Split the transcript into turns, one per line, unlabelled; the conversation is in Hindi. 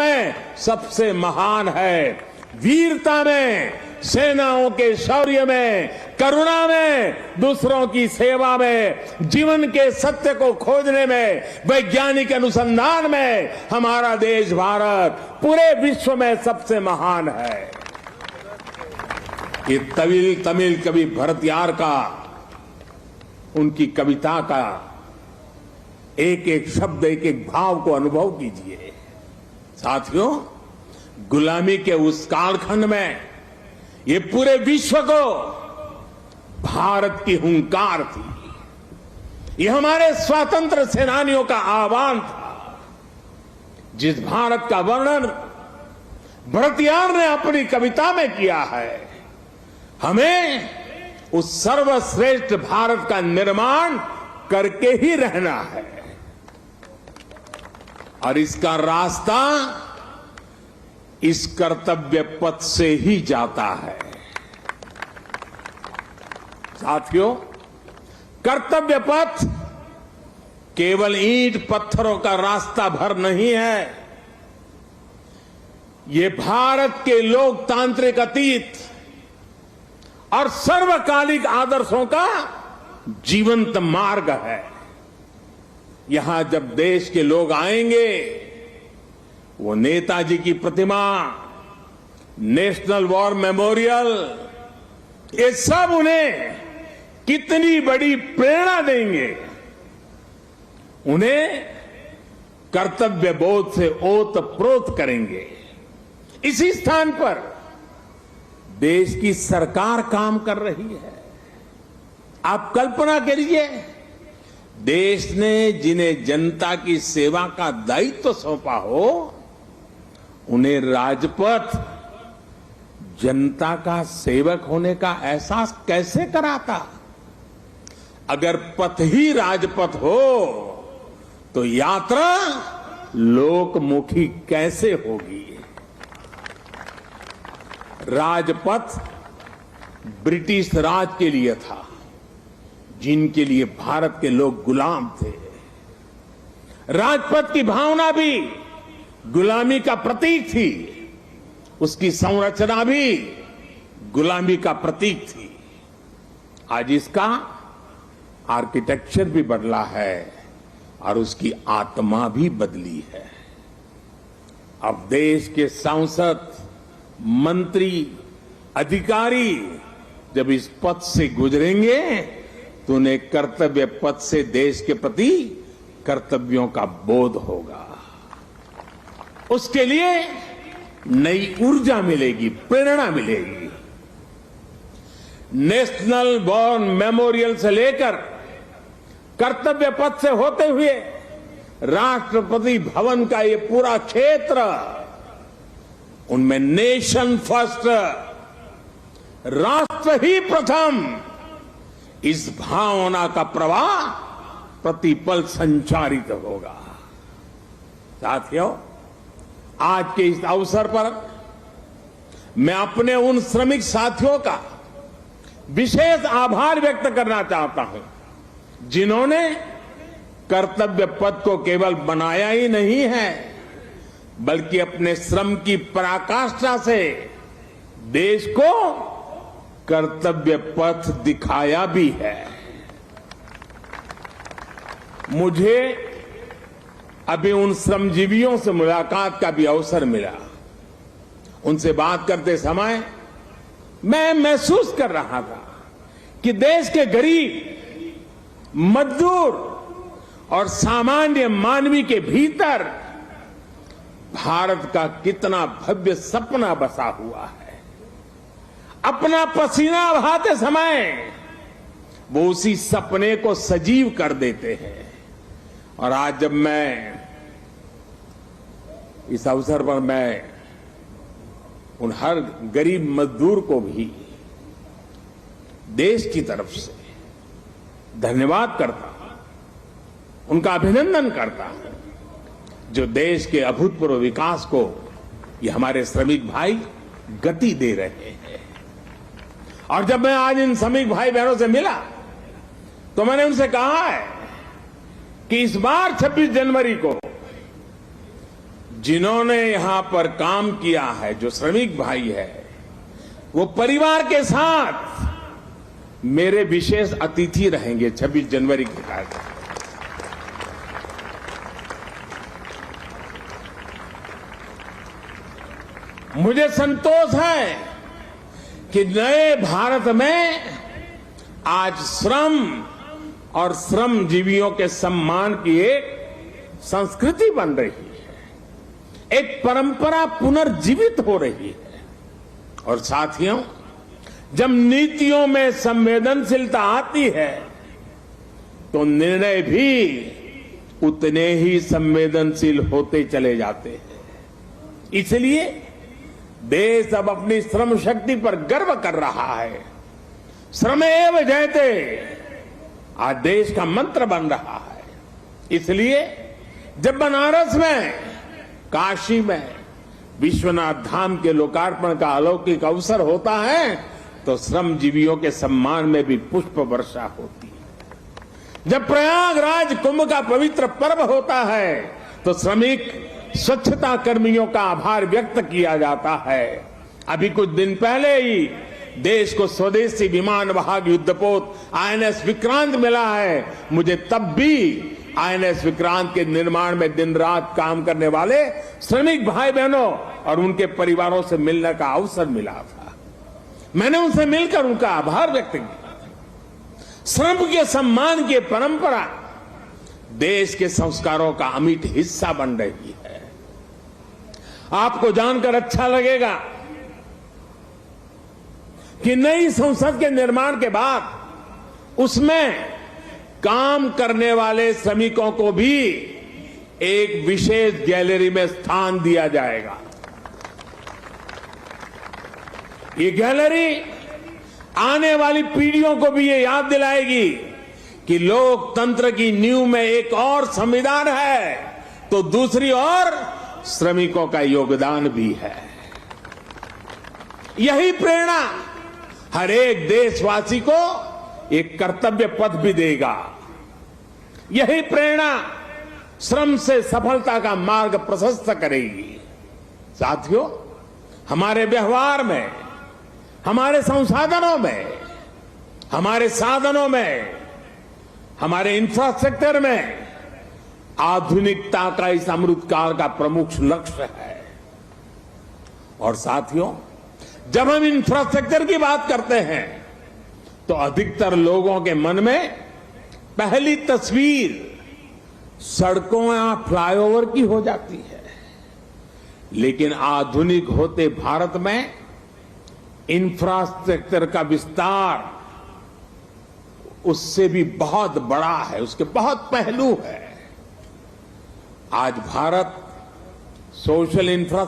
में सबसे महान है। वीरता में, सेनाओं के शौर्य में, करुणा में, दूसरों की सेवा में, जीवन के सत्य को खोजने में, वैज्ञानिक अनुसंधान में हमारा देश भारत पूरे विश्व में सबसे महान है। ये तमिल कवि भरतियार का, उनकी कविता का एक एक शब्द, एक एक भाव को अनुभव कीजिए। साथियों, गुलामी के उस कालखंड में ये पूरे विश्व को भारत की हुंकार थी। ये हमारे स्वतंत्र सेनानियों का आह्वान था। जिस भारत का वर्णन भरतियार ने अपनी कविता में किया है, हमें उस सर्वश्रेष्ठ भारत का निर्माण करके ही रहना है। और इसका रास्ता इस कर्तव्य पथ से ही जाता है। साथियों, कर्तव्य पथ केवल ईंट पत्थरों का रास्ता भर नहीं है। ये भारत के लोकतांत्रिक अतीत और सर्वकालिक आदर्शों का जीवंत मार्ग है। यहां जब देश के लोग आएंगे, वो नेताजी की प्रतिमा, नेशनल वॉर मेमोरियल, ये सब उन्हें कितनी बड़ी प्रेरणा देंगे। उन्हें कर्तव्य बोध से ओतप्रोत करेंगे। इसी स्थान पर देश की सरकार काम कर रही है। आप कल्पना करिए, देश ने जिन्हें जनता की सेवा का दायित्व सौंपा हो, उन्हें राजपथ जनता का सेवक होने का एहसास कैसे कराता। अगर पथ ही राजपथ हो तो यात्रा लोकमुखी कैसे होगी। राजपथ ब्रिटिश राज के लिए था, जिनके लिए भारत के लोग गुलाम थे। राजपथ की भावना भी गुलामी का प्रतीक थी, उसकी संरचना भी गुलामी का प्रतीक थी। आज इसका आर्किटेक्चर भी बदला है और उसकी आत्मा भी बदली है। अब देश के सांसद, मंत्री, अधिकारी जब इस पथ से गुजरेंगे तो उन्हें कर्तव्य पथ से देश के प्रति कर्तव्यों का बोध होगा। उसके लिए नई ऊर्जा मिलेगी, प्रेरणा मिलेगी। नेशनल वॉर मेमोरियल से लेकर कर्तव्य पथ से होते हुए राष्ट्रपति भवन का ये पूरा क्षेत्र, उनमें नेशन फर्स्ट, राष्ट्र ही प्रथम, इस भावना का प्रवाह प्रतिपल संचारित होगा। साथियों, आज के इस अवसर पर मैं अपने उन श्रमिक साथियों का विशेष आभार व्यक्त करना चाहता हूं, जिन्होंने कर्तव्य पथ को केवल बनाया ही नहीं है, बल्कि अपने श्रम की पराकाष्ठा से देश को कर्तव्य पथ दिखाया भी है। मुझे अभी उन श्रमजीवियों से मुलाकात का भी अवसर मिला। उनसे बात करते समय मैं महसूस कर रहा था कि देश के गरीब, मजदूर और सामान्य मानवी के भीतर भारत का कितना भव्य सपना बसा हुआ है। अपना पसीना बहाते समय वो उसी सपने को सजीव कर देते हैं। और आज जब मैं इस अवसर पर मैं उन हर गरीब मजदूर को भी देश की तरफ से धन्यवाद करता हूं, उनका अभिनंदन करता हूं, जो देश के अभूतपूर्व विकास को ये हमारे श्रमिक भाई गति दे रहे हैं। और जब मैं आज इन श्रमिक भाई बहनों से मिला तो मैंने उनसे कहा है कि इस बार 26 जनवरी को जिन्होंने यहां पर काम किया है, जो श्रमिक भाई है, वो परिवार के साथ मेरे विशेष अतिथि रहेंगे 26 जनवरी के कार्यक्रम। मुझे संतोष है कि नए भारत में आज श्रम और श्रमजीवियों के सम्मान की एक संस्कृति बन रही है, एक परंपरा पुनर्जीवित हो रही है। और साथियों, जब नीतियों में संवेदनशीलता आती है तो निर्णय भी उतने ही संवेदनशील होते चले जाते हैं। इसलिए देश अब अपनी श्रम शक्ति पर गर्व कर रहा है। श्रमेव जयते आज देश का मंत्र बन रहा है। इसलिए जब बनारस में, काशी में विश्वनाथ धाम के लोकार्पण का अलौकिक अवसर होता है तो श्रमजीवियों के सम्मान में भी पुष्प वर्षा होती है। जब प्रयागराज कुंभ का पवित्र पर्व होता है तो श्रमिक स्वच्छता कर्मियों का आभार व्यक्त किया जाता है। अभी कुछ दिन पहले ही देश को स्वदेशी विमान वाहक युद्धपोत आईएनएस विक्रांत मिला है। मुझे तब भी आईएनएस विक्रांत के निर्माण में दिन रात काम करने वाले श्रमिक भाई बहनों और उनके परिवारों से मिलने का अवसर मिला था। मैंने उनसे मिलकर उनका आभार व्यक्त किया। श्रम के सम्मान की परंपरा देश के संस्कारों का अमिट हिस्सा बन रही है। आपको जानकर अच्छा लगेगा कि नई संसद के निर्माण के बाद उसमें काम करने वाले श्रमिकों को भी एक विशेष गैलरी में स्थान दिया जाएगा। ये गैलरी आने वाली पीढ़ियों को भी ये याद दिलाएगी कि लोकतंत्र की नींव में एक और संविधान है तो दूसरी ओर श्रमिकों का योगदान भी है। यही प्रेरणा हर एक देशवासी को एक कर्तव्य पथ भी देगा। यही प्रेरणा श्रम से सफलता का मार्ग प्रशस्त करेगी। साथियों, हमारे व्यवहार में, हमारे संसाधनों में, हमारे साधनों में, हमारे इंफ्रास्ट्रक्चर में आधुनिकता का इस अमृतकाल का प्रमुख लक्ष्य है। और साथियों, जब हम इंफ्रास्ट्रक्चर की बात करते हैं तो अधिकतर लोगों के मन में पहली तस्वीर सड़कों या फ्लाईओवर की हो जाती है। लेकिन आधुनिक होते भारत में इंफ्रास्ट्रक्चर का विस्तार उससे भी बहुत बड़ा है, उसके बहुत पहलू है। आज भारत सोशल इंफ्रास्ट्रक्चर